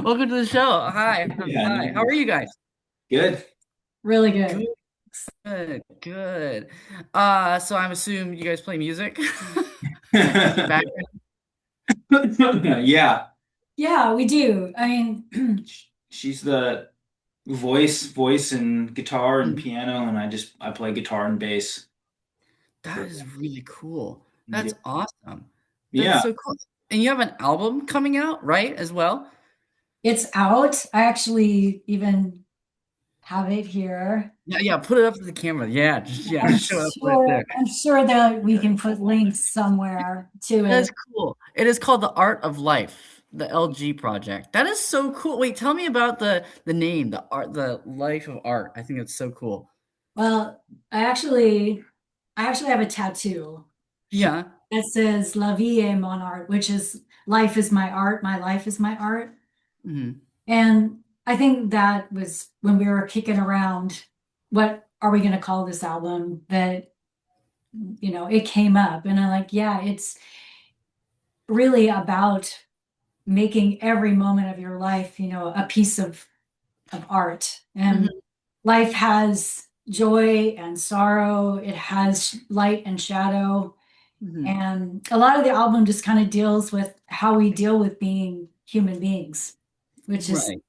Welcome to the show. Hi. Yeah, no Hi. How are worries. you guys? Good. Really Good, good. good, good. So I'm assuming you guys play music in the background. Yeah, Yeah, we do. I mean, she's the voice and guitar and Mhm. piano, and I play guitar and bass. That For, is really cool. yeah, That's awesome. That's yeah. so cool. And you have an album coming out, right, as well? it's out. I actually even have it here. Yeah, yeah. Put it up to the camera. Yeah, I'm show it right sure there. I'm sure that we can put links somewhere to That's it. cool. It is called The Art of Life, the LG project. That is so cool. Wait, tell me about the name, the life of art. I think it's so cool. Well, I actually have a tattoo Yeah. that says La vie est mon art, which is life is my art, my life is my art. Mhm. And I think that was when we were kicking around, what are we going to call this album? That it came up and I'm like, yeah, it's really about making every moment of your life, a piece of art. And Mhm. life has joy and sorrow, it has light and shadow. Mhm. And a lot of the album just kind of deals with how we deal with being human beings, which is Right.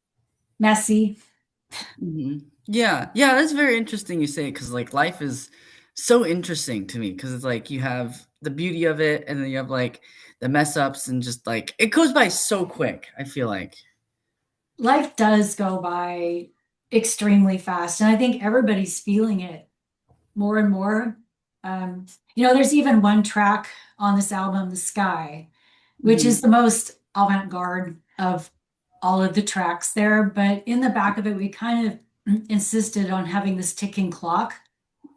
messy. Mhm. Yeah. Yeah, that's very interesting you say because like life is so interesting to me because it's like you have the beauty of it and then you have like the mess ups and just like it goes by so quick, I feel like. Life does go by extremely fast. And I think everybody's feeling it more and more. Um, there's even one track on this album, The Sky, which is Mhm. the most avant-garde of all of the tracks there. But in the back of it, we kind of insisted on having this ticking clock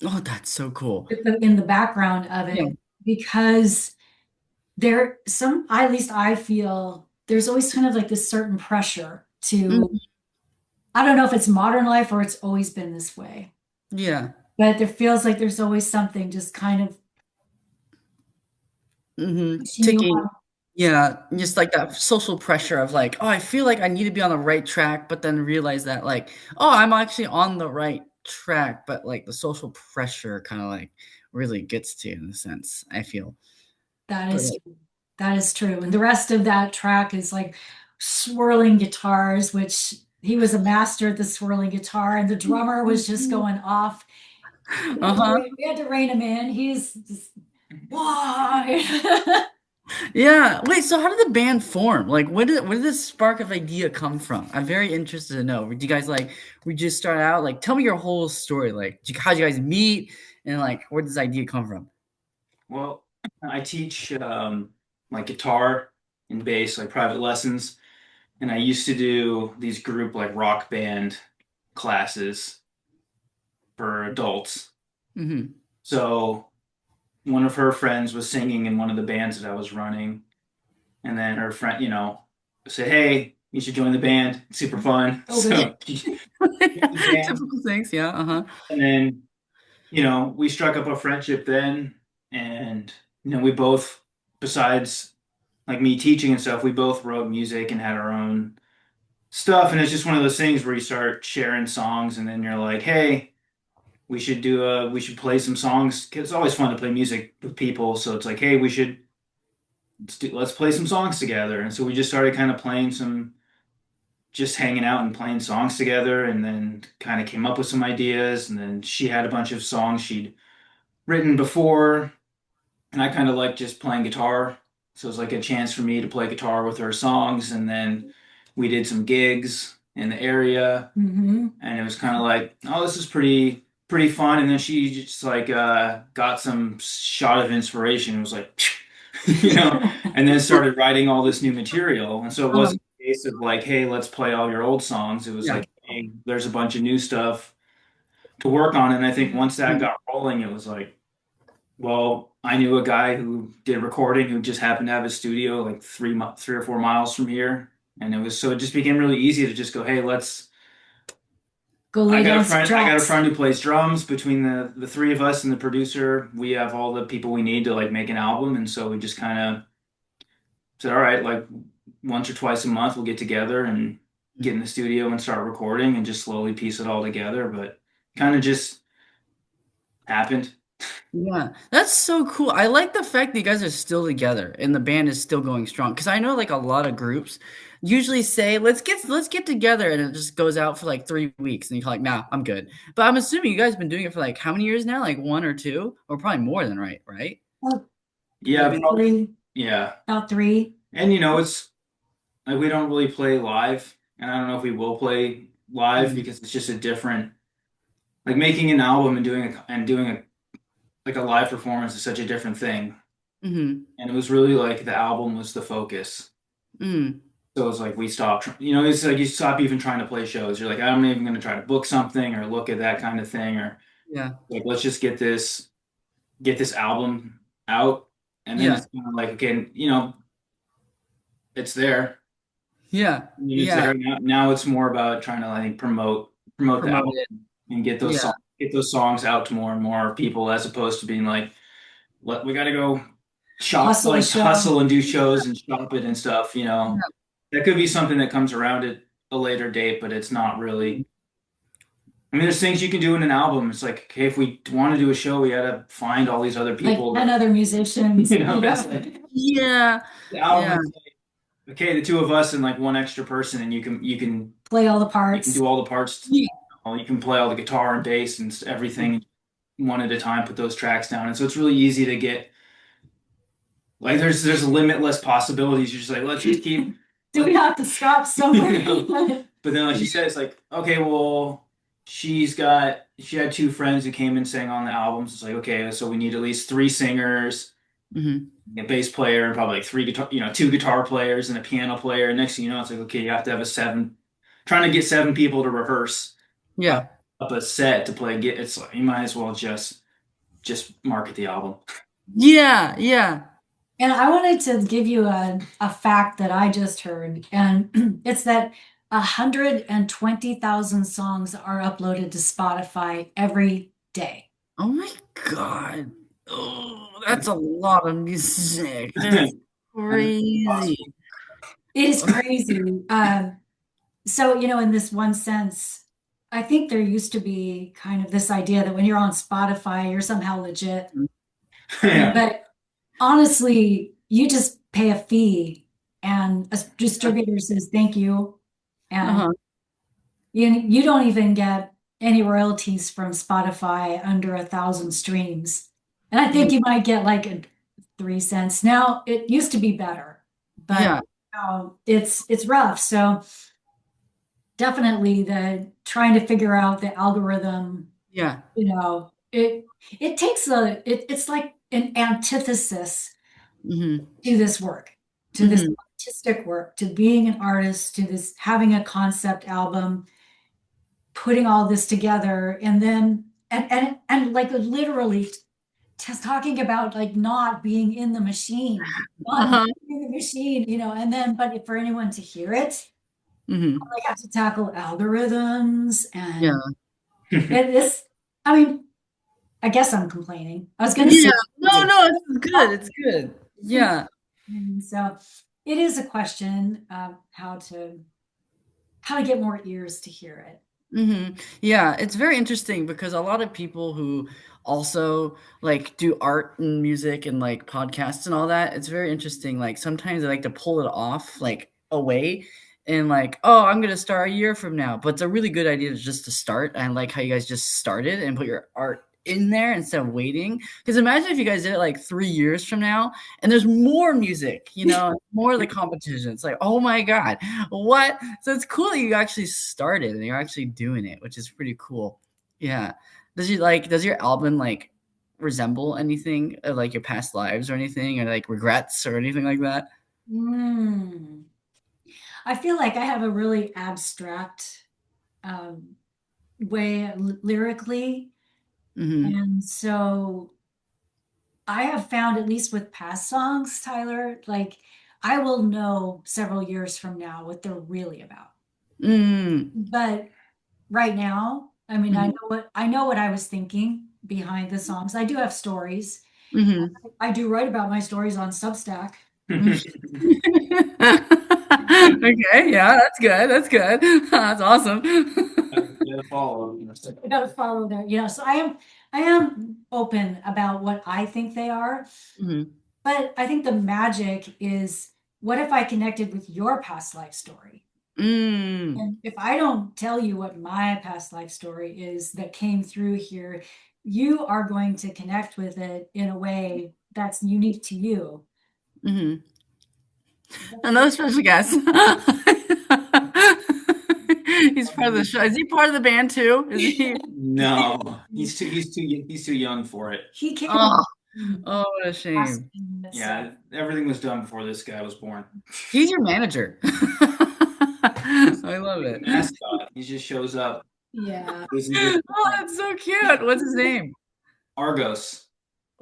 Oh, that's so cool. in the background of Yeah. it because at least I feel there's always kind of like this certain pressure to, Mhm. I don't know if it's modern life or it's always been this way, Yeah. but there feels like there's always something just kind of Mhm. pushing you Ticking. on. Yeah, just like that social pressure of like, "Oh, I feel like I need to be on the right track," but then realize that like, "Oh, I'm actually on the right track," but like the social pressure kinda like really gets to you in a sense, I feel. That But is that is true. And the rest of that track is like swirling guitars, which he was a master at the swirling guitar, and the drummer was just going off. Uh-huh. We had to rein him in. He's just why? Yeah. Wait, so how did the band form? Like, where did this spark of idea come from? I'm very interested to know. Do you guys like we just start out like tell me your whole story. Like, how'd you guys meet and like where did this idea come from? Well, I teach like guitar and bass, like private lessons, and I used to do these group like rock band classes for adults. Mhm. So one of her friends was singing in one of the bands that I was running, and then her friend, said, "Hey, you should join the band. It's super fun." Oh, really? So joined the band, Typical things, yeah, uh-huh. and then we struck up a friendship then, and we both, besides like me teaching and stuff, we both wrote music and had our own stuff, and it's just one of those things where you start sharing songs, and then you're like, "Hey, we should play some songs." 'Cause it's always fun to play music with people, so it's like, "Hey, let's play some songs together." And so we just started kind of playing some just hanging out and playing songs together, and then kind of came up with some ideas, and then she had a bunch of songs she'd written before, and I kind of like just playing guitar, so it was like a chance for me to play guitar with her songs. And then we did some gigs in the area, Hmm. and it was kind of like, oh, this is pretty fun. And then she just like got some shot of inspiration. It was like and then started writing all this new material. And so it Um, wasn't a case of like, hey, let's play all your old songs. It was Yeah. like, hey, there's a bunch of new stuff to work on. And I think once that Mhm. got rolling, it was like, well, I knew a guy who did recording who just happened to have a studio like 3 or 4 miles from here. And it just became really easy to just go, hey, let's. Go I lay got a down some friend. I got a tracks. friend who plays drums. Between the three of us and the producer, we have all the people we need to like make an album. And so we just kind of said, all right, like once or twice a month we'll get together and get in the studio and start recording and just slowly piece it all together. But kind of just happened. Yeah, that's so cool. I like the fact that you guys are still together and the band is still going strong. Because I know like a lot of groups usually say, let's get together, and it just goes out for like 3 weeks, and you're like, nah, I'm good. But I'm assuming you guys been doing it for like how many years now? Like one or two, or probably more than right? Oh, Yeah, maybe probably. three, Yeah. about three. And it's like we don't really play live, and I don't know if we will play live Mhm. because it's just a different like making an album and doing a like a live performance is such a different thing. Mhm. And it was really like the album was the focus. Mhm. So it's like we stopped, it's like you stop even trying to play shows. You're like, I'm not even going to try to book something or look at that kind of thing, or Yeah. like let's just get this album out, and then Yeah. it's kind of like okay, it's there. Yeah. I mean, it's Yeah. there now. Now it's more about trying to I think promote the Promote album it. and Yeah. get those songs out to more and more people as opposed to being like, what we got to go shop Hustle a like show. hustle and do shows and shop it and stuff. Yeah. That could be something that comes around at a later date, but it's not really. I mean, there's things you can do in an album. It's like, okay, if we want to do a show, we got to find all these other Like people. 10 other musicians, It's like Yeah. the album Yeah. is like, okay, the two of us and like one extra person, and play all the you can parts. do all the parts. Yeah. You can play all the guitar and bass and everything one at a time. Put those tracks down, and so it's really easy to get like there's limitless possibilities. You're just like, let's just keep. Do we have to stop somewhere? But then, like she said, it's like, okay, well, she had two friends who came and sang on the albums. It's like, okay, so we need at least three singers, Mhm. a bass player, and probably like three guitar, two guitar players and a piano player. And next thing you know, it's like, okay, you have to have trying to get seven people to rehearse Yeah. up a set to play. It's like you might as well just market the album. Yeah. Yeah. And I wanted to give you a fact that I just heard, and it's that 120,000 songs are uploaded to Spotify every day. Oh my God. Oh, that's a lot of music. That's crazy. It is crazy. So, in this one sense, I think there used to be kind of this idea that when you're on Spotify, you're somehow legit. Yeah. But honestly, you just pay a fee, and a distributor says thank you, and Uh-huh. you don't even get any royalties from Spotify under 1,000 streams. And I think you might get like 3 cents. Now it used to be better, but Yeah. it's rough. So definitely the trying to figure out the algorithm, Yeah. it takes it's like an antithesis Mhm. to this work, to this Mhm. artistic work, to being an artist, to this having a concept album, putting all this together, and then and like literally just talking about like not being in the machine, not Uh-huh. being in the machine, and then but for anyone to hear it, Mhm. I have to tackle algorithms Yeah. and it is, I mean, I guess I'm complaining. I was gonna say Yeah. No, it's good. It's good. Yeah. and so it is a question of how to get more ears to hear it. Yeah, it's very interesting because a lot of people who also like do art and music and like podcasts and all that, it's very interesting. Like sometimes they like to pull it off like away and like, oh, I'm gonna start a year from now. But it's a really good idea just to start. I like how you guys just started and put your art in there instead of waiting. Because imagine if you guys did it like 3 years from now and there's more music, more of the competition. It's like, oh my God, what? So it's cool that you actually started and you're actually doing it, which is pretty cool. Yeah. Does your album like resemble anything of like your past lives or anything or like regrets or anything like that? Mm. I feel like I have a really abstract um, way lyrically. Mm-hmm. And so I have found, at least with past songs, Tyler, like I will know several years from now what they're really about. Mm. But right now, I mean, Mm-hmm. I know what I was thinking behind the songs. I do have stories. Mm-hmm. I do write about my stories on Substack. Okay, yeah, that's good. That's good. That's awesome. Yeah, follow. I gotta follow there. So I am open about what I think they are, Mhm. but I think the magic is what if I connected with your past life story? Mm. And if I don't tell you what my past life story is that came through here, you are going to connect with it in a way that's unique to you. Mhm. Another special guest. He's part of the show. Is he part of the band too? Is he? No, he's too young for it. He came Oh, on oh, what a last shame. so Yeah, everything was done before this guy was born. He's your manager. He's I love like it. a mascot. He just shows up. yeah. Listens to the Oh, song. that's so cute. What's his name? Argos.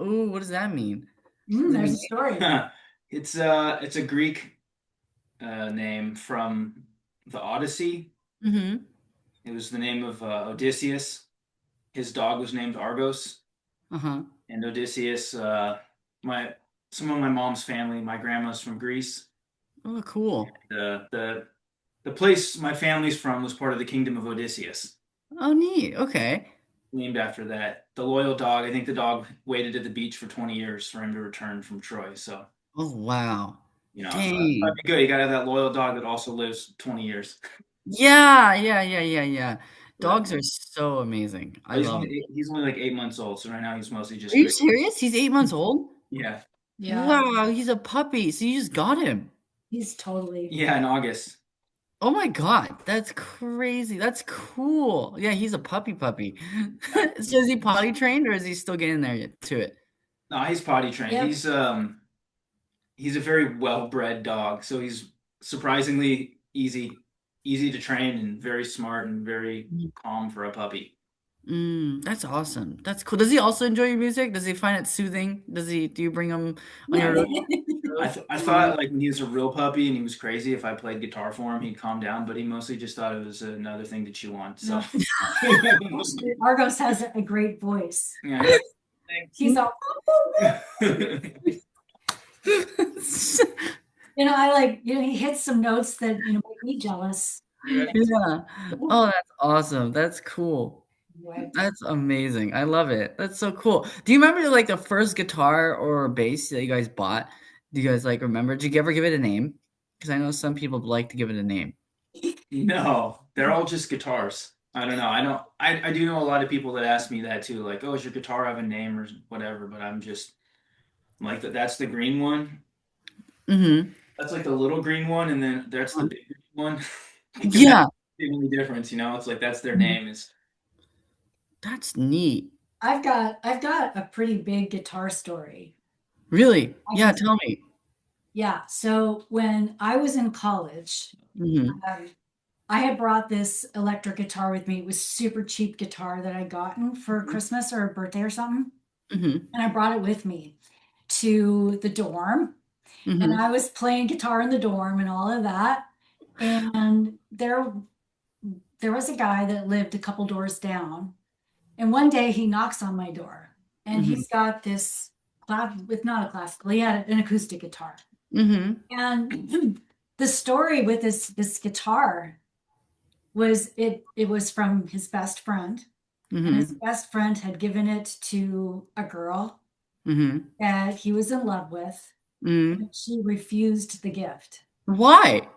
Ooh, what does that mean? There's a story. It's a Greek name from the Odyssey. Mhm. It was the name of Odysseus. His dog was named Argos, Uh-huh. and Odysseus. My Some of my mom's family, my grandma's from Greece. Oh, cool. The place my family's from was part of the kingdom of Odysseus, Oh, neat. Okay. named after that. The loyal dog. I think the dog waited at the beach for 20 years for him to return from Troy. So Oh, wow. so that's Dang. probably good. You gotta have that loyal dog that also lives 20 years. Yeah, yeah, yeah, yeah, yeah. But Dogs are so amazing. I love them. he's only like 8 months old, so right now he's mostly Are just you great. serious? He's 8 months old? Yeah, Yeah, Wow, he's a puppy. So you just got him. he's totally. yeah, in August. Oh my God, that's crazy. That's cool. Yeah, he's a puppy. Yeah. So is he potty trained or is he still getting there yet to it? No, he's potty trained. Yep. He's a very well-bred dog, so he's surprisingly easy to train and very smart and very calm for a puppy. That's awesome. That's cool. Does he also enjoy your music? Does he find it soothing? Do you bring him on your road? I thought like when he was a real puppy and he was crazy, if I played guitar for him, he'd calm down, but he mostly just thought it was another thing to chew on. So Argos has a great voice. yeah. He's all, I like, he hits some notes that, make me jealous. Yeah. Oh, that's awesome. That's cool. Anyway. That's amazing. I love it. That's so cool. Do you remember like the first guitar or bass that you guys bought? Do you guys like remember? Did you ever give it a name? Because I know some people like to give it a name. No, they're all just guitars. I don't know. I don't. I do know a lot of people that ask me that too. Like, oh, does your guitar have a name or whatever? But I'm just like that. That's the green one. Mm-hmm. That's like the little green one, and then that's the big green one. Because that's Yeah, the only difference. It's like that's their name. Is that's neat. I've got a pretty big guitar story. Really? I Yeah, can tell me. Yeah. So when I was in college, Mm-hmm. I had brought this electric guitar with me. It was super cheap guitar that I'd gotten for Christmas or a birthday or something. Mm-hmm. And I brought it with me to the dorm. And Mm-hmm. I was playing guitar in the dorm and all of that. And there was a guy that lived a couple doors down. And one day he knocks on my door and Mm-hmm. he's got this with not a classical, he had an acoustic guitar. Mm-hmm. And the story with this guitar was it was from his best friend. And his Mm-hmm. best friend had given it to a girl Mm-hmm. that he was in love with, Mm-hmm. and she refused the gift. Why?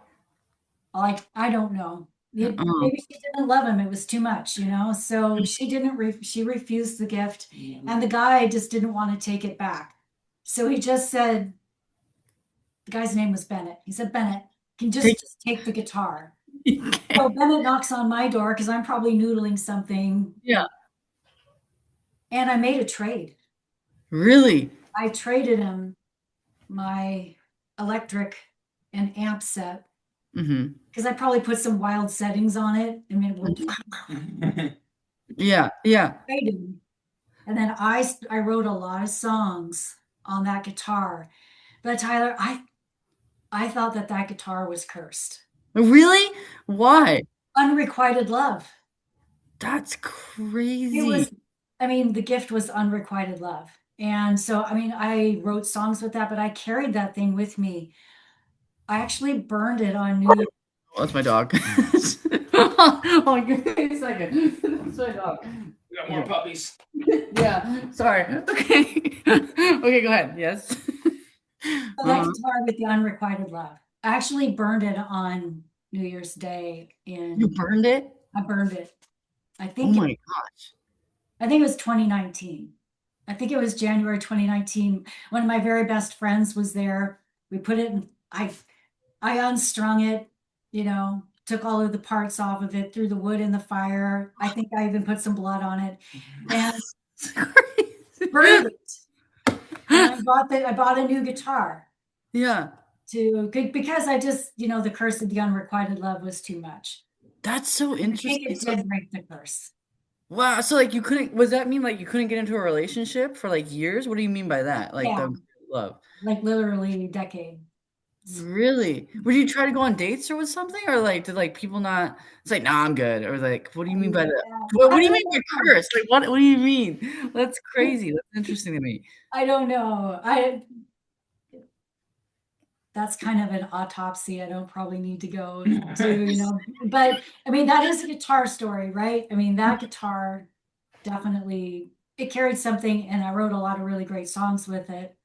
Like, I don't know. Oh. Maybe she didn't love him. It was too much. So she didn't, she refused the gift. And the guy just didn't want to take it back. So he just said, the guy's name was Bennett. He said, Bennett, can you Take just take the guitar. okay. So Bennett knocks on my door because I'm probably noodling something. Yeah. And I made a trade. Really? I traded him my electric and amp set Mm-hmm. because I probably put some wild settings on it. I mean, it would Yeah. Yeah. traded him. And then I wrote a lot of songs on that guitar. But Tyler, I thought that guitar was cursed. Really? Why? Unrequited love. That's It crazy. was, I mean, the gift was unrequited love. And so, I mean, I wrote songs with that, but I carried that thing with me I actually burned it on New Year's. Oh, that's my dog. Oh, give me a second. That's my dog. We got more Okay. puppies. Yeah, sorry. Okay. Okay, go ahead. Yes. So that Uh-huh. guitar with the unrequited love. I actually burned it on New Year's Day You in burned it? I burned it. I Oh think my gosh. I think it was 2019. I think it was January 2019. One of my very best friends was there. We put it in, I unstrung it, took all of the parts off of it, threw the wood in the fire. I think I even put some blood on it and It's crazy. burned it. And I bought a new guitar Yeah, because I just, the curse of the unrequited love was too much. that's so I think interesting. it So, did break the curse. wow, so like you couldn't, was that mean like you couldn't get into a relationship for like years? What do you mean by that? Like Yeah, the love. like literally decades. Really? Would you try to go on dates or with something? Or like did like people not it's like, nah, I'm good. Or like, what do you mean by that? Yeah, What I do you don't mean by know. curse? Like what do you mean? That's crazy. That's interesting to me. I don't know. That's kind of an autopsy I don't probably need to go to, but I mean, that is a guitar story, right? I mean, that guitar definitely, it carried something and I wrote a lot of really great songs with it.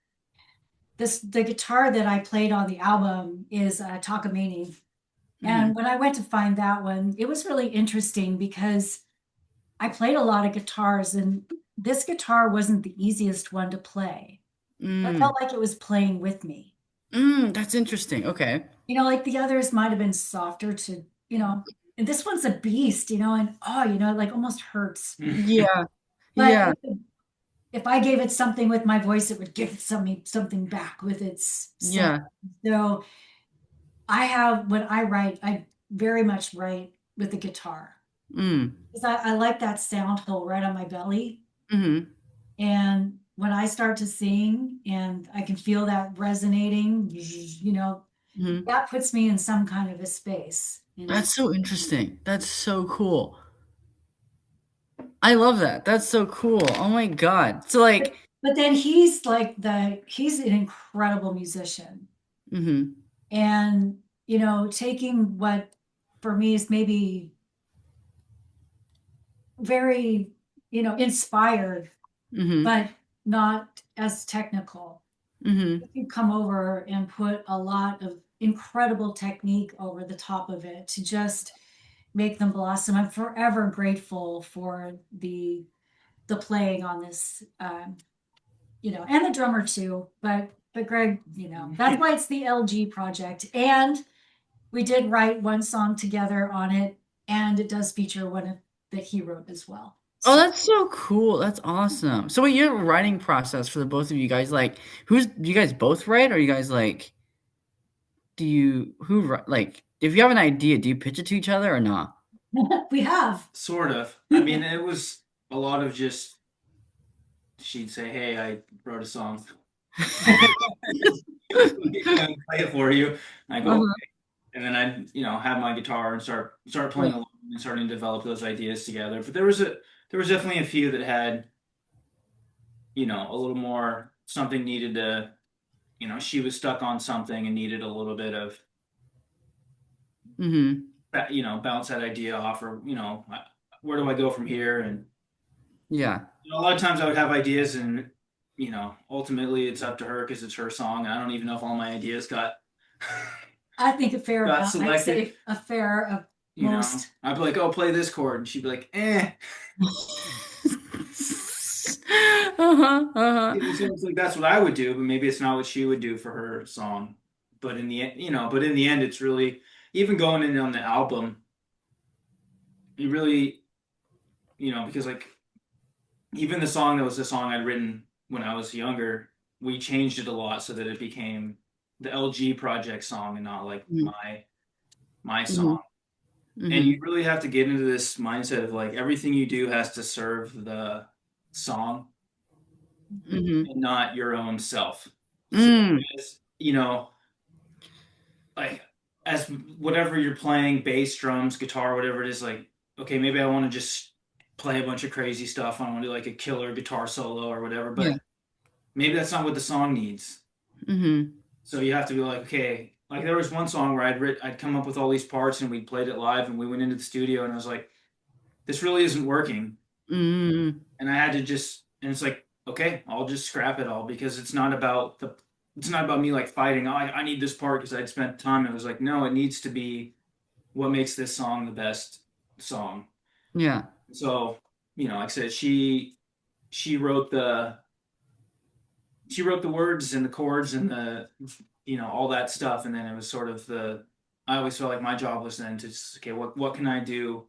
The guitar that I played on the album is a Takamine. Mhm. And when I went to find that one, it was really interesting because I played a lot of guitars and this guitar wasn't the easiest one to play. I Mm. felt like it was playing with me. That's interesting. Okay. Like the others might have been softer to, and this one's a beast, and it like almost hurts. Yeah. But Yeah. if I gave it something with my voice, it would give it something back with its sound. Yeah. So when I write, I very much write with the guitar Mm. because I like that sound hole right on my belly. Mhm. And when I start to sing and I can feel that resonating, Mhm. that puts me in some kind of a space, That's so interesting. That's so cool. I love that. That's so cool. Oh my God. So But, like, but then he's an incredible musician. mhm. And, taking what for me is maybe very, inspired, Mhm. but not as technical. Mhm. You can come over and put a lot of incredible technique over the top of it to just make them blossom. I'm forever grateful for the playing on this, and the drummer too. But Greg, that's why it's the LG project. And we did write one song together on it, and it does feature one that he wrote as well. Oh, So that's so cool. That's awesome. So, what your writing process for the both of you guys like? Do you guys both write, or you guys like? Do you like? If you have an idea, do you pitch it to each other or not? we have. Sort of. I mean, it was a lot of just she'd say, "Hey, I wrote a song. Let me play it for you." And I go, Uh-huh. "Okay." And then I'd have my guitar and start playing Right. along and starting to develop those ideas together. But there was definitely a few that had a little more something needed to she was stuck on something and needed a little bit of Mhm. bounce that idea off, or where do I go from here? And Yeah. a lot of times I would have ideas, and ultimately it's up to her because it's her song. And I don't even know if all my ideas got I think a fair got amount. I'd selected. say a fair of most. I'd be like, "Oh, play this chord," and she'd be like, "Eh." Uh-huh. Uh-huh. It seems like that's what I would do, but maybe it's not what she would do for her song. But in the end, it's really even going in on the album. It really, because like even the song that was the song I'd written when I was younger, we changed it a lot so that it became the LG project song and not like Mhm. my Mhm. song. And you Mhm. really have to get into this mindset of like everything you do has to serve the song Mhm. and not your own self. So Mm. as, like as whatever you're playing, bass, drums, guitar, whatever it is, like, okay, maybe I want to just play a bunch of crazy stuff. I want to do like a killer guitar solo or whatever, Yeah. but maybe that's not what the song needs. Mhm. So you have to be like, okay, like there was one song where I'd come up with all these parts and we played it live and we went into the studio and I was like, this really isn't working. Mm, And I had to just, and it's like, okay, I'll just scrap it all because it's not about me like fighting. Oh, I need this part because I'd spent time. It was like, no, it needs to be what makes this song the best song. yeah. So, like I said, she wrote the she wrote the words and the chords and the all that stuff, and then it was sort of I always felt like my job was then to just, okay, what can I do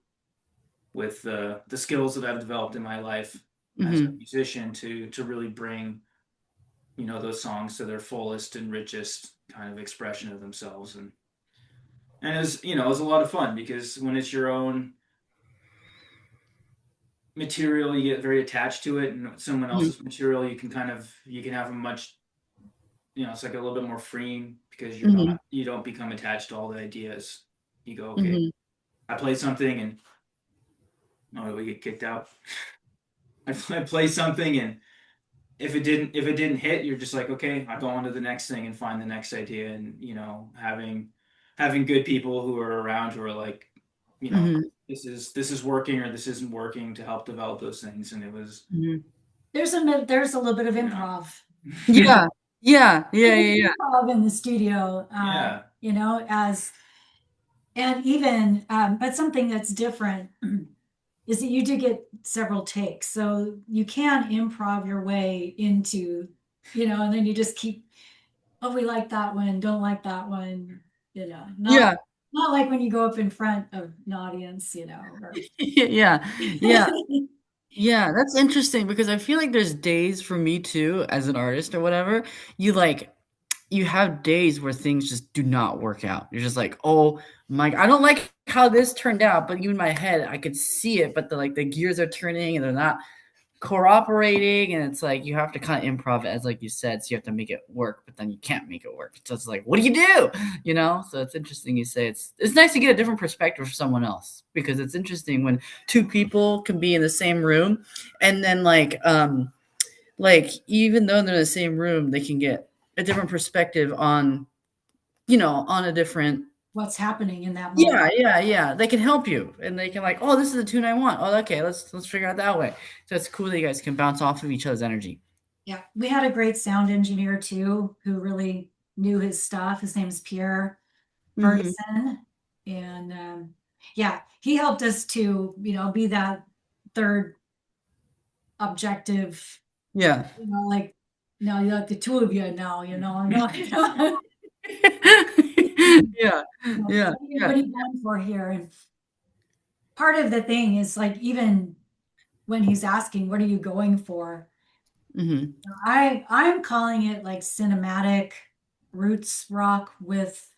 with the skills that I've developed in my life as a Hmm. musician to really bring those songs to their fullest and richest kind of expression of themselves. And it was a lot of fun because when it's your own material, you get very attached to it, and someone Hmm. else's material, you can have a much, it's like a little bit more freeing because Hmm. you don't become attached to all the ideas. You go, okay, Hmm. I played something and oh, we get kicked out. I play something and if it didn't hit, you're just like, okay, I go on to the next thing and find the next idea. And having good people who are around who are like, you know, Hmm. this is working or this isn't working to help develop those things. And it was, Hmm. There's a little bit of yeah, improv. Yeah. Yeah. Yeah. There's Yeah. Yeah. improv in the studio, yeah. as and even but something that's different is that you do get several takes, so you can improv your way into, and then you just keep, oh, we like that one, don't like that one, not Yeah. not like when you go up in front of an audience, or Yeah. Yeah. Yeah, that's interesting because I feel like there's days for me too as an artist or whatever. You like you have days where things just do not work out. You're just like, "Oh my, I don't like how this turned out," but you in my head, I could see it, but the gears are turning and they're not cooperating, and it's like you have to kind of improv it, as like you said, so you have to make it work, but then you can't make it work. So it's like, what do you do? So it's interesting you say it's nice to get a different perspective from someone else, because it's interesting when two people can be in the same room, and then like even though they're in the same room, they can get a different perspective on on a different. what's happening in that moment. Yeah, yeah, yeah. They can help you, and they can like, oh, this is the tune I want. Oh, okay, let's figure out that way. So it's cool that you guys can bounce off of each other's energy. Yeah, we had a great sound engineer too, who really knew his stuff. His name's Pierre Hmm. Ferguson, and yeah, he helped us to be that third objective, Yeah. like, now you like the two of you now, no, Yeah. Yeah. what Yeah. are you going for here? And part of the thing is, like, even when he's asking, what are you going for? Hmm. I'm calling it like cinematic roots rock with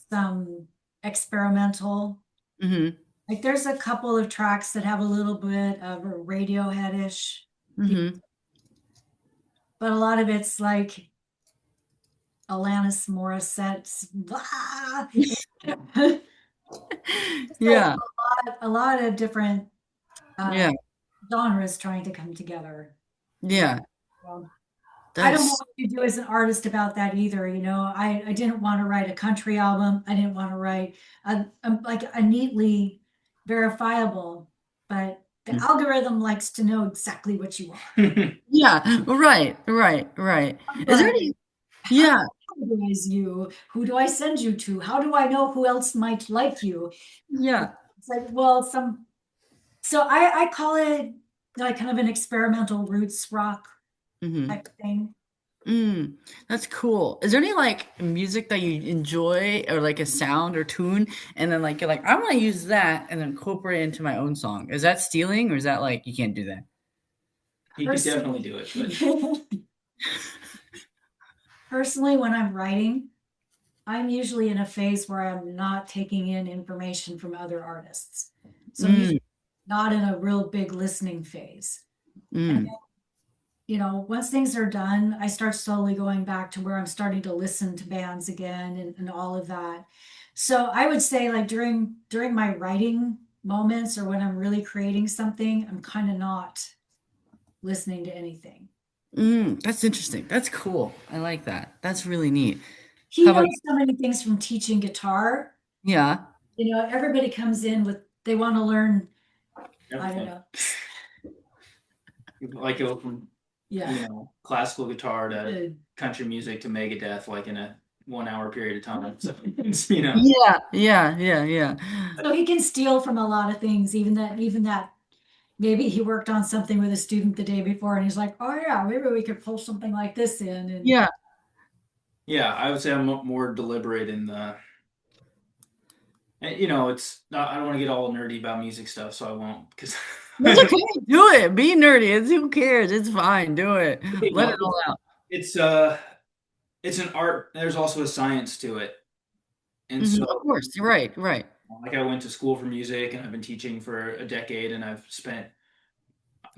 some experimental. Hmm. Like, there's a couple of tracks that have a little bit of a Radiohead-ish, Hmm. but a lot of it's like Alanis Morissette's blah. So Yeah. a lot of different uh, Yeah. genres trying to come together. Yeah. Yeah. Well, I don't know That's what to do as an artist about that either. I didn't want to write a country album. I didn't want to write like a neatly verifiable, but the algorithm likes to know exactly what you want. yeah. Right. Right. Right. Is there But any? how do Yeah. I categorize you? Who do I send you to? How do I know who else might like you? Yeah. It's like, well, so I call it like kind of an experimental roots rock Hmm. type thing. That's cool. Is there any like music that you enjoy, or like a sound or tune, and then like you're like, I want to use that and then incorporate it into my own song? Is that stealing, or is that like you can't do that? You could definitely Personally, do it, but personally, when I'm writing, I'm usually in a phase where I'm not taking in information from other artists. So I'm Mm, usually not in a real big listening phase. And mm, once things are done, I start slowly going back to where I'm starting to listen to bands again, and all of that. So I would say, like, during my writing moments, or when I'm really creating something, I'm kind of not listening to anything. that's interesting. That's cool. I like that. That's really neat. he How about knows so many things from teaching guitar. yeah. Everybody comes in with, they want to learn, I don't Everything. know. Like go from Yeah. classical guitar to Uh, country music to Megadeth, like in a 1 hour period of time. So it's. Yeah, yeah, yeah, yeah. So he can steal from a lot of things, even that maybe he worked on something with a student the day before and he's like, oh yeah, maybe we could pull something like this in. And Yeah. Yeah, I would say I'm more deliberate in the. And, it's not. I don't want to get all nerdy about music stuff, so I won't because. It's okay. Do it. Be nerdy. Who cares? It's fine. Do it. Let it all out. It's it's an art. There's also a science to it, and Mhm. so Of course. Right, right. like I went to school for music, and I've been teaching for a decade, and I've spent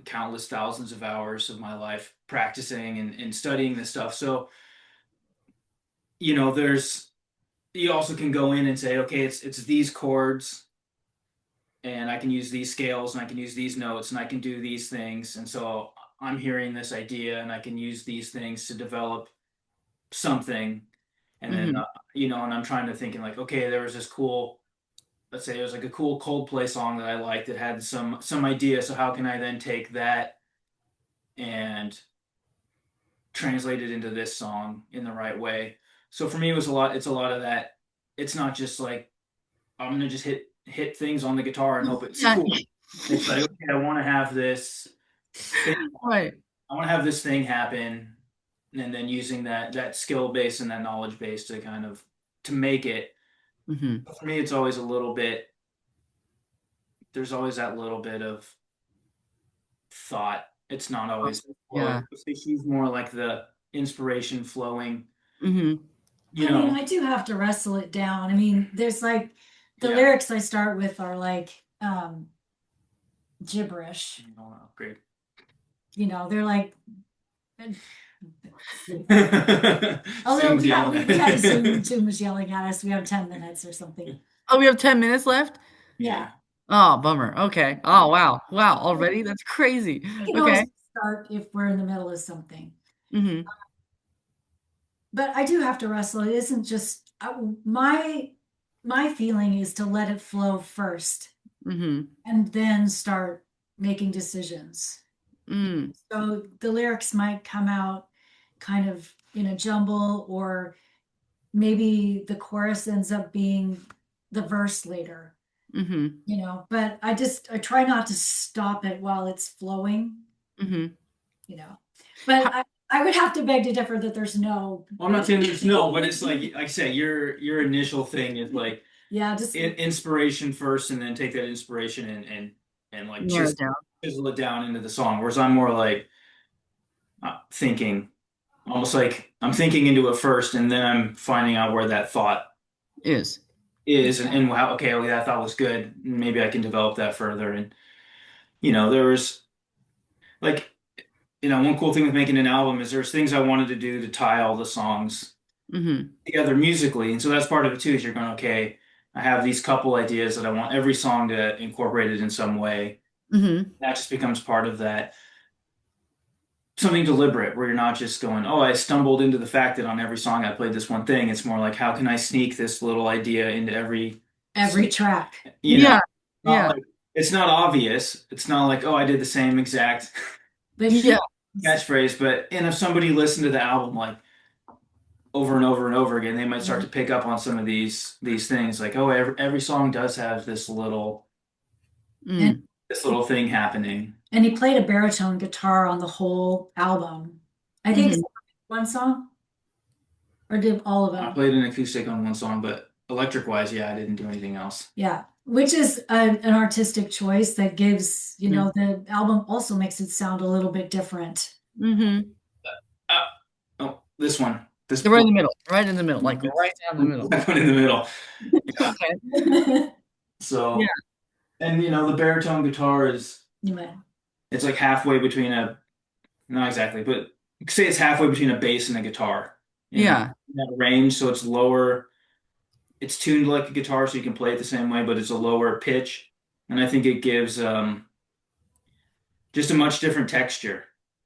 countless thousands of hours of my life practicing and studying this stuff. So there's you also can go in and say, okay, it's these chords, and I can use these scales, and I can use these notes, and I can do these things, and so I'm hearing this idea, and I can use these things to develop something, and then Mhm. and I'm trying to think, like, okay, there was this cool, let's say, it was like a cool Coldplay song that I liked that had some idea. So how can I then take that and translate it into this song in the right way? So for me, it's a lot of that. It's not just like I'm gonna just hit things on the guitar and hope it's Yeah. cool. It's like, okay, I want to have this thing. Right. I want to have this thing happen, and then using that skill base and that knowledge base to kind of to make it. Mhm. For me, it's always a little bit. There's always that little bit of thought. It's not always. Yeah. She's more like the inspiration flowing. Mhm. You I mean, know. I do have to wrestle it down. I mean, there's like the Yeah. lyrics I start with are like gibberish. Great. They're like, although Zoom's yeah, yelling we at had a Zoom, me. Zoom was yelling at us. We have 10 minutes or something. Oh, we have 10 minutes left? Yeah. Yeah. Oh, bummer. Okay. Oh, wow. Wow. Already? That's crazy. We can always Okay. start if we're in the middle of something. Mhm. But I do have to wrestle. It isn't just my feeling is to let it flow first Mhm. and then start making decisions. Mm. So the lyrics might come out kind of in a jumble, or maybe the chorus ends up being the verse later, Mhm. but I try not to stop it while it's flowing, Mhm. you know. But I would have to beg to differ that there's no, Well, I'm not saying there's no, but it's like I say, your initial thing is like yeah, just inspiration first, and then take that inspiration and like Narrow it down. chisel it down into the song. Whereas I'm more like thinking, almost like I'm thinking into it first, and then I'm finding out where that thought Is. is, and wow, okay, well, that thought was good. Maybe I can develop that further. And there was like one cool thing with making an album is there's things I wanted to do to tie all the songs Mhm. together musically, and so that's part of it too. Is you're going, okay, I have these couple ideas that I want every song to incorporate it in some way. Mhm. That just becomes part of that something deliberate where you're not just going, oh, I stumbled into the fact that on every song I played this one thing. It's more like, how can I sneak this little idea into every track. you know, Yeah. not Yeah. like it's not obvious. It's not like, oh, I did the same exact But Yeah. catchphrase, but and if somebody listened to the album like over and over and over again, they might start to pick up on some of these things. Like, oh, every song does have and Mm. this little thing happening. and he played a baritone guitar on the whole album. I think Mhm. one song, or did all of I them? played an acoustic on one song, but electric wise, yeah, I didn't do anything else. Yeah, which is an artistic choice that gives, Mhm. the album also makes it sound a little bit different. Mhm. Uh, oh, this one, this They're right in the middle. Right in the middle. Like right down the middle. that one in the middle. Yeah. Okay. Yeah. So, and the baritone guitar is You might. it's like halfway between not exactly, but you could say it's halfway between a bass and a guitar in Yeah. that range. So it's lower. It's tuned like a guitar, so you can play it the same way, but it's a lower pitch, and I think it gives just a much different texture.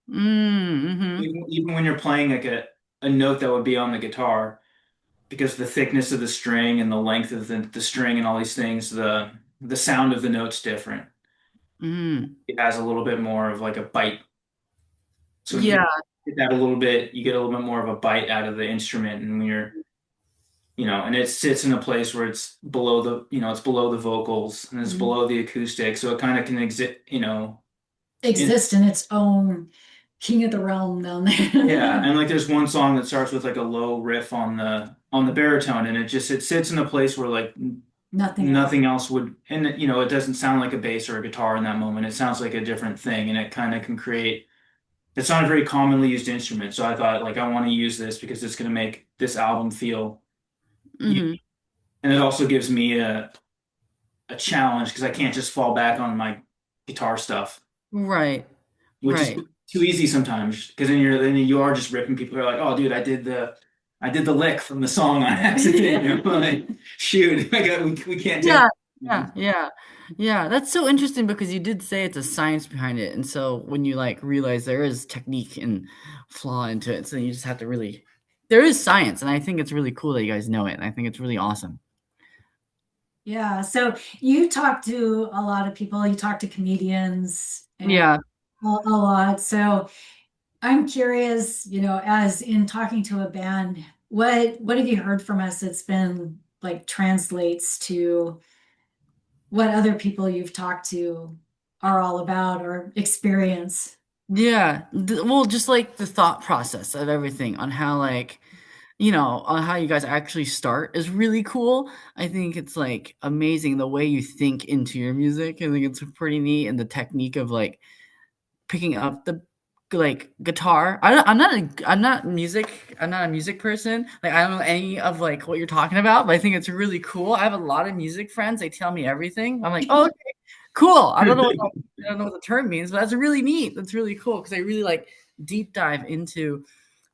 Mm. Mhm. Even when you're playing like a note that would be on the guitar, because the thickness of the string and the length of the string and all these things, the sound of the note's different. Mhm. It has a little bit more of like a bite. So when you Yeah. get that a little bit, you get a little bit more of a bite out of the instrument, and when you're, and it sits in a place where it's below it's below the vocals and it's Mhm. below the acoustic, so it kind of can exist, in, Exist in its own king of the realm down yeah. there. And like there's one song that starts with like a low riff on the baritone, and it sits in a place where like Nothing else. nothing else would, and it doesn't sound like a bass or a guitar in that moment. It sounds like a different thing, and it kind of can create. It's not a very commonly used instrument, so I thought like I want to use this because it's going to make this album feel Mhm. unique, and it also gives me a challenge because I can't just fall back on my guitar stuff, Right. which is Right. too easy sometimes. Because then you are just ripping. People are like, "Oh, dude, I did the lick from the song on accident." Like, shoot, we can't take. Yeah, yeah, yeah, yeah. That's so interesting because you did say it's a science behind it, and so when you like realize there is technique and flaw into it, so you just have to really there is science, and I think it's really cool that you guys know it, and I think it's really awesome. Yeah. So you talk to a lot of people, you talk to comedians and Yeah, a lot. So I'm curious, as in talking to a band, what have you heard from us that's been like translates to what other people you've talked to are all about or experience? yeah. Well, just like the thought process of everything on how like on how you guys actually start is really cool. I think it's like amazing the way you think into your music. I think it's pretty neat, and the technique of like picking up the like guitar. I'm not a music person. Like I don't know any of like what you're talking about, but I think it's really cool. I have a lot of music friends. They tell me everything. I'm like, oh, okay, cool. I don't know what the term means, but that's really neat. That's really cool because I really like deep dive into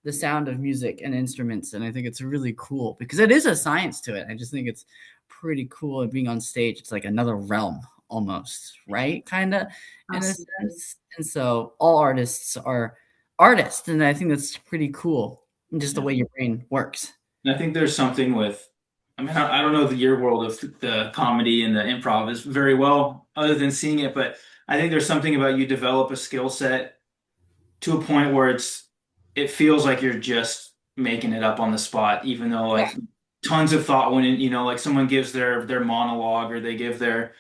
the sound of music and instruments, and I think it's really cool because it is a science to it. I just think it's pretty cool, and being on stage, it's like another realm almost, right? Kind of in a Absolutely. sense. And so all artists are artists, and I think that's pretty cool. And just the Yeah. way your brain works. And I think there's something with, I mean, I don't know your world of the comedy and the improv is very well, other than seeing it, but I think there's something about you develop a skill set to a point where it feels like you're just making it up on the spot, even though Yeah. like tons of thought went in, like someone gives their monologue or they give their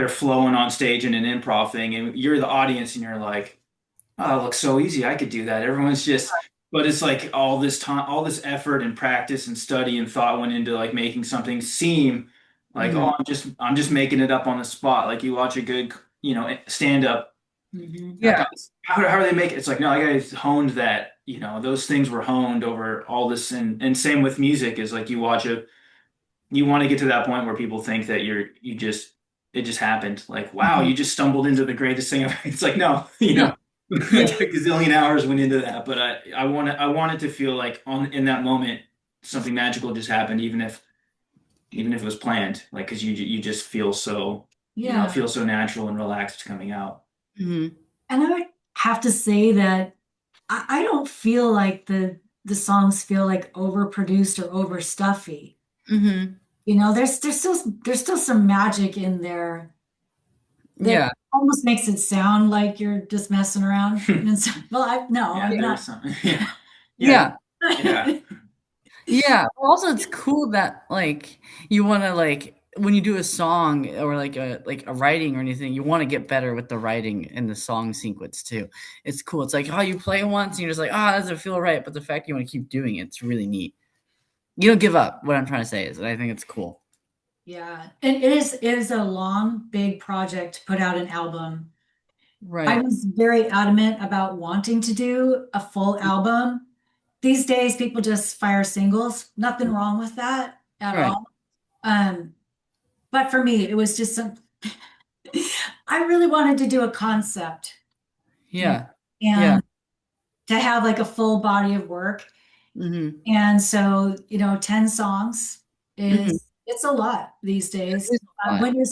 flowing on stage in an improv thing, and you're the audience and you're like, oh, it looks so easy. I could do that. Everyone's just, but it's like all this time, all this effort and practice and study and thought went into like making something seem like, Hmm. oh, I'm just making it up on the spot. Like you watch a good, stand up, Mhm. like, Yeah. how do they make it? It's like, no, I guys honed that, those things were honed over all this. And same with music is like you want to get to that point where people think that it just happened. Like, wow, Hmm. you just stumbled into the greatest thing ever. It's like, no, Yeah. a Yeah. gazillion hours went into that. But I want it to feel like in that moment, something magical just happened, even if it was planned, like, cause you just feel so, it Yeah. feels so natural and relaxed coming out. Hmm. And I would have to say that I don't feel like the songs feel like overproduced or overstuffy. Hmm. There's still some magic in there that Yeah. almost makes it sound like you're just messing around. And so, well, no, Yeah, I'm there is not. some. Yeah, yeah, Yeah. yeah. Yeah. Also, it's cool that like you want to like when you do a song or like a writing or anything, you want to get better with the writing and the song sequence too. It's cool. It's like oh, you play once and you're just like that doesn't feel right, but the fact you want to keep doing it's really neat. You don't give up. What I'm trying to say is, and I think it's cool. Yeah, and it is a long, big project to put out an album. I Right. was very adamant about wanting to do a full album. These days, people just fire singles. Nothing wrong with that at Right. all. Um, but for me, it was just some. I really wanted to do a concept, Yeah. Yeah. and to have like a full body of work. Hmm. And so, 10 songs Hmm. it's a lot these It days. is a lot. When you're,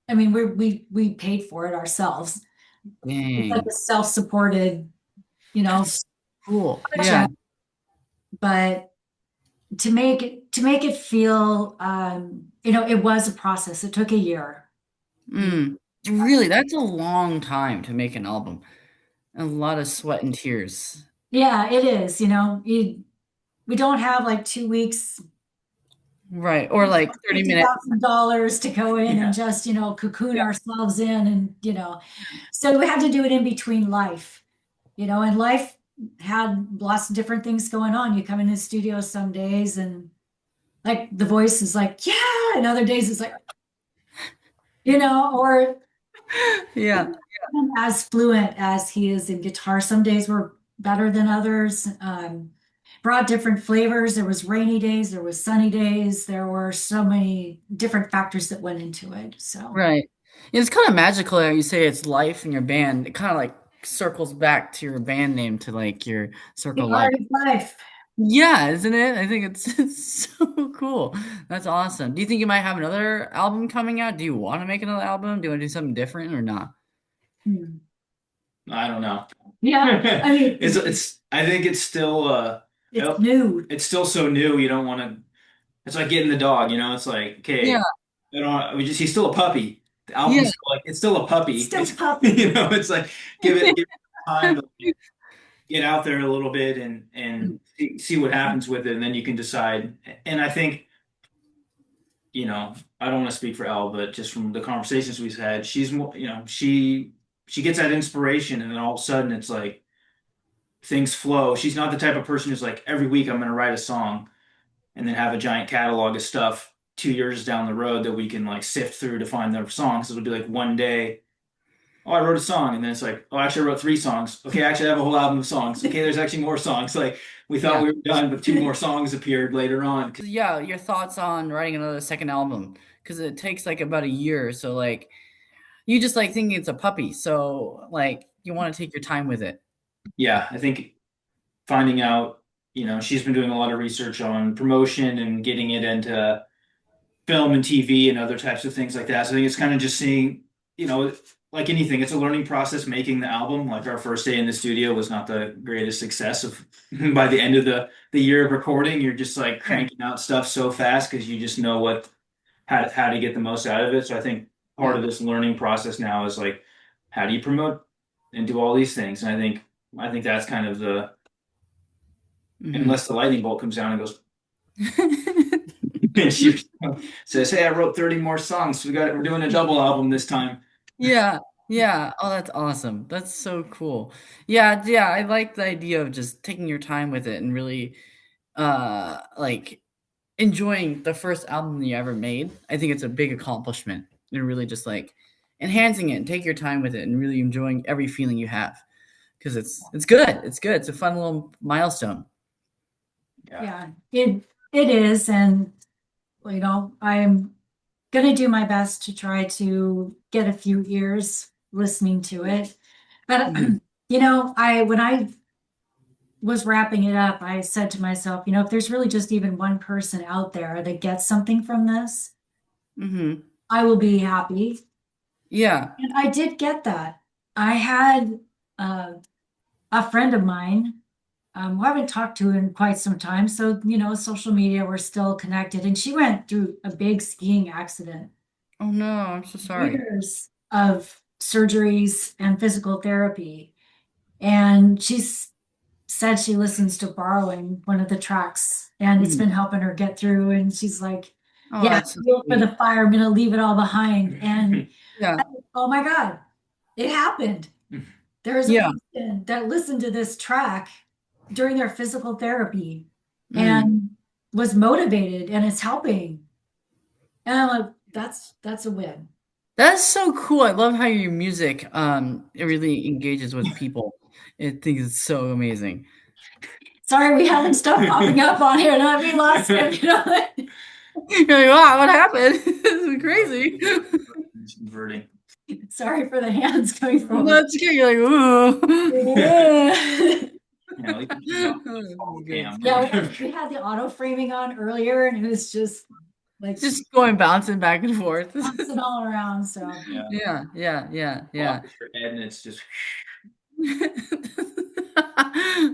I mean, we paid for it ourselves. It's like Dang. a self-supported, That's cool. Yeah. project, but to make it feel, it was a process. It took a year. Mm. Really, that's a long time to make an album. A lot of sweat and tears. Yeah, it is. We don't have like 2 weeks, Right, or like 30 fifty minutes. thousand dollars to go in Yeah. and just, cocoon Yeah, ourselves in, and so we had to do it in between life, and life had lots of different things going on. You come in the studio some days and like the voice is like, yeah, and other days it's like, or yeah, as fluent as he is in guitar. Some days were better than others. Brought different flavors. There was rainy days, there was sunny days, there were so many different factors that went into it. So right. It's kinda magical how you say it's life in your band. It kinda, like, circles back to your band name to, like, your the circle life. art of life. Yeah, isn't it? I think it's it's so cool. That's awesome. Do you think you might have another album coming out? Do you wanna make another album? Do you wanna do something different or not? Hmm. I don't know. Yeah, I mean, It's I think it's still it's new. it's still so new. You don't want to. It's like getting the dog. It's like, Yeah, okay, he's still a puppy. The yeah. album's still like it's still a puppy. Still It's puppy. it's like give it time to get out there a little bit and see what happens with it, and then you can decide. And I think I don't want to speak for Elle, but just from the conversations we've had, she's more, she gets that inspiration, and then all of a sudden it's like things flow. She's not the type of person who's like every week I'm going to write a song and then have a giant catalog of stuff 2 years down the road that we can like sift through to find the songs. It'll be like one day, oh, I wrote a song, and then it's like, oh, actually, I wrote 3 songs. Okay, actually, I have a whole album of songs. Okay, there's actually more songs. Like we thought Yeah. we were done, but 2 more songs appeared later on. Yeah, your thoughts on writing another second album? Because it takes, like, about a year, so, like, you just, like, thinking it's a puppy, so, like, you wanna take your time with it. Yeah, I think finding out, she's been doing a lot of research on promotion and getting it into film and TV and other types of things like that. So I think it's kind of just seeing, like anything, it's a learning process making the album. Like our first day in the studio was not the greatest success of by the end of the year of recording, you're just like Right. cranking out stuff so fast because you just know how to get the most out of it. So I think part Yeah. of this learning process now is like how do you promote and do all these things? And I think that's kind of Mhm. unless the lightning bolt comes down and goes and she says, "Hey, I wrote 30 more songs. We're doing a double album this time." Yeah, yeah. Oh, that's awesome. That's so cool. Yeah, yeah, I like the idea of just taking your time with it and really, like, enjoying the first album you ever made. I think it's a big accomplishment. And really just, like, enhancing it and take your time with it and really enjoying every feeling you have because it's good. It's good. It's a fun little milestone. Yeah. Yeah, it is, and I'm gonna do my best to try to get a few ears listening to it. But Mhm. I when I was wrapping it up, I said to myself, if there's really just even one person out there that gets something from this, Mhm. I will be happy. Yeah. And I did get that. I had uh, a friend of mine who I haven't talked to in quite some time. So, social media, we're still connected. And she went through a big skiing accident, Oh, no, I'm so sorry. years of surgeries and physical therapy. And said she listens to Borrowing, one of the tracks, and it's Mhm. been helping her get through. And she's like, Oh, yeah, that's so fuel for sweet. the fire. I'm going to leave it all behind. And Yeah. oh my God, it happened. There is a Yeah. person that listened to this track during their physical therapy Mm. and was motivated and it's helping. And I'm like, that's a win. That's so cool. I love how your music, it really engages with people. I think it's so amazing. Sorry, we having stuff popping up on here and we lost it. You're like, "Wow, what happened?" This is crazy. It's converting. Sorry for the hands going forward. That's okay. You're like, "Ooh." Yeah, we can keep it on Oh, the this is cam. good Yeah, stuff. we had the auto framing on earlier and it was just like Just going bouncing back and forth. bouncing all around. So Yeah. Yeah, yeah, yeah, Well, yeah. it's your head and it's just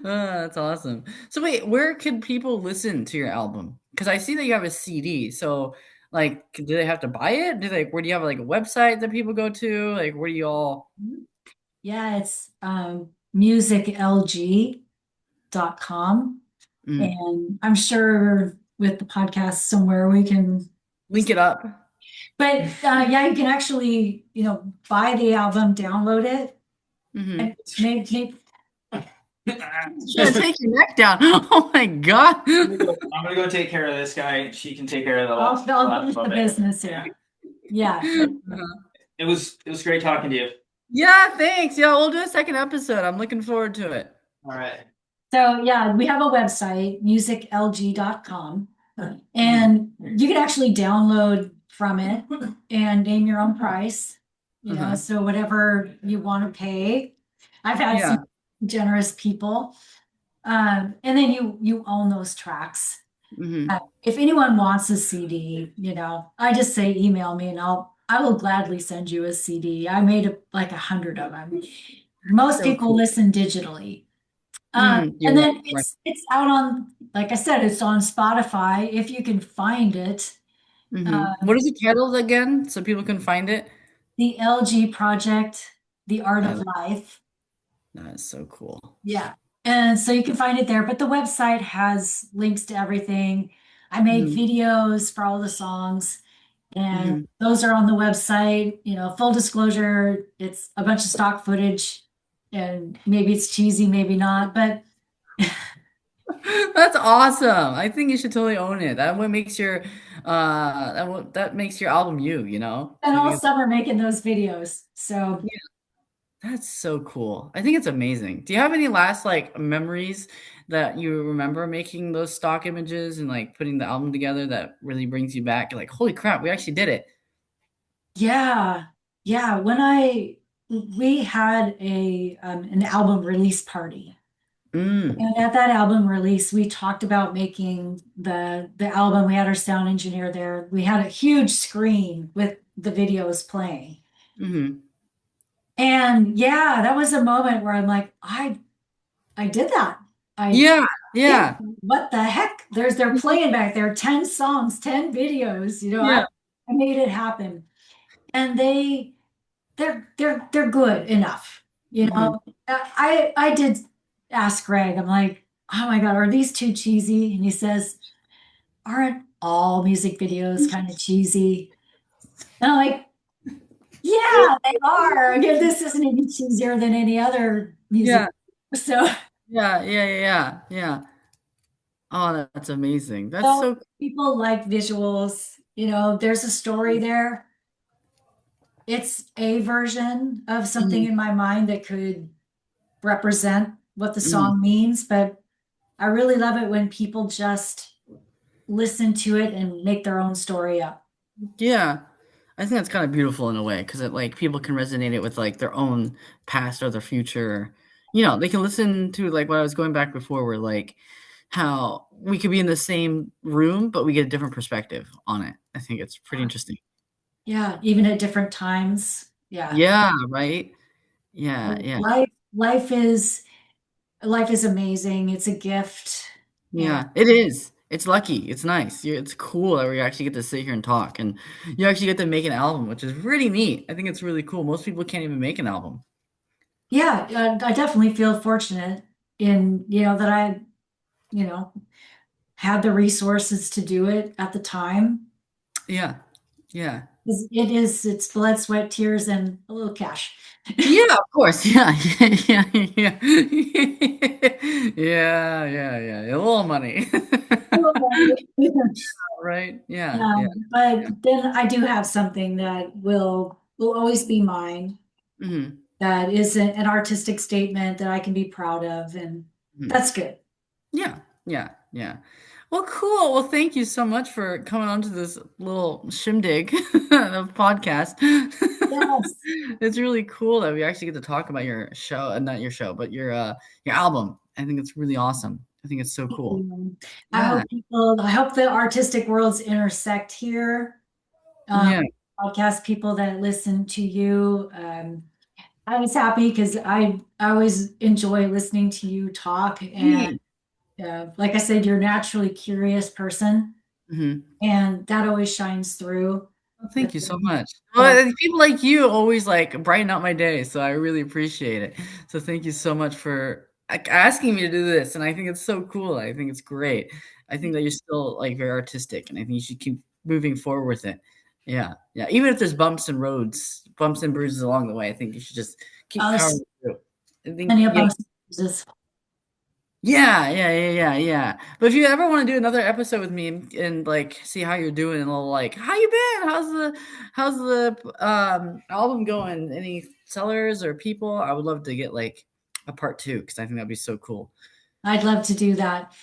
That's awesome. So wait, where can people listen to your album? Because I see that you have a CD. So like, do they have to buy it? Where do you have like a website that people go to? Like, where do you all? Yeah, it's musiclg.com. Mm, And I'm sure with the podcast somewhere we can, link it up. but yeah, you can actually, buy the album, download it, Hmm. and maybe Gonna take your neck down. Oh my god. I'm gonna go take care of this guy. She can take care of the I'll last finish the of it. business here. Yeah. It was great talking to you. Yeah, thanks. Yeah, we'll do a second episode. I'm looking forward to it. All right. So yeah, we have a website, musiclg.com, and you can actually download from it and name your own price, Uh-huh. so whatever you want to pay. I've had Yeah. some generous people. And then you own those tracks. Hmm. If anyone wants a CD, I just say email me and I will gladly send you a CD. I made like 100 of them. Most So people cool. listen digitally. You're And then right. it's out on, like I said, it's on Spotify if you can find it. What is it titled again so people can find it? The LG Project, The Art I of like Life. that. Is so cool. Yeah. And so you can find it there, but the website has links to everything. I made Mhm. videos for all the songs, and Mhm. those are on the website. Full disclosure, it's a bunch of stock footage, and maybe it's cheesy, maybe not, but That's awesome. I think you should totally own it. That makes your album you, and So I all think it's summer making those videos. So yeah, that's so cool. I think it's amazing. Do you have any last like memories that you remember making those stock images and like putting the album together that really brings you back? You're like, holy crap, we actually did it. yeah, yeah. We had an album release party. Mm. And at that album release, we talked about making the album. We had our sound engineer there. We had a huge screen with the videos playing. Hmm. And yeah, that was a moment where I'm like, I did that. I Yeah, did yeah, what the heck? They're playing back there, 10 songs, 10 videos, yeah. I made it happen. And they're good enough. Hmm. I did ask Greg, I'm like, oh my God, are these too cheesy? And he says, aren't all music videos kind of cheesy? And I'm like, yeah, they are. Again, this isn't any cheesier than any other music. Yeah, So, yeah, yeah, yeah, yeah, yeah. Oh, that's amazing. That's so so people like visuals. There's a story there. It's a version of something Mhm, in my mind that could represent what the mhm. song means, but I really love it when people just listen to it and make their own story up. Yeah. I think that's kind of beautiful in a way because it like people can resonate it with like their own past or their future. They can listen to like what I was going back before where like how we could be in the same room, but we get a different perspective on it. I think it's pretty interesting. Yeah, even at different times. Yeah. Yeah, right? Yeah, yeah. Life is life is amazing. It's a gift. And Yeah, it is. It's lucky. It's nice. It's cool that we actually get to sit here and talk, and you actually get to make an album, which is really neat. I think it's really cool. Most people can't even make an album. yeah, I definitely feel fortunate in, that I, you know, had the resources to do it at the time. Yeah, yeah, It's blood, sweat, tears, and a little cash. yeah. Of course. Yeah, yeah, yeah, yeah, yeah, yeah. A little money, right? Yeah, yeah. But then I do have something that will always be mine. Hmm. That is an artistic statement that I can be proud of, and that's good. Yeah, yeah, yeah. Well, cool. Well, thank you so much for coming on to this little shindig of podcast. Yes. It's really cool that we actually get to talk about your show, not your show, but your album. I think it's really awesome. I think it's so cool. Yeah, I hope the artistic worlds intersect here. Um, yeah, podcast people that listen to you. I was happy because I always enjoy listening to you talk, and like I said, you're a naturally curious person, Mhm. and that always shines through. Well, thank you so much. Well, people like you always like brighten up my day, so I really appreciate it. So thank you so much for asking me to do this, and I think it's so cool. I think it's great. I think that you're still like very artistic, and I think you should keep moving forward with it. Yeah, yeah. Even if there's bumps and bruises along the way, I think you should just keep There's powering through. I think, plenty of yeah, bumps and bruises. yeah, yeah, yeah, yeah, yeah. But if you ever want to do another episode with me and like see how you're doing and a little like how you been? How's the album going? Any sellers or people? I would love to get like a part two because I think that'd be so cool. I'd love to do that.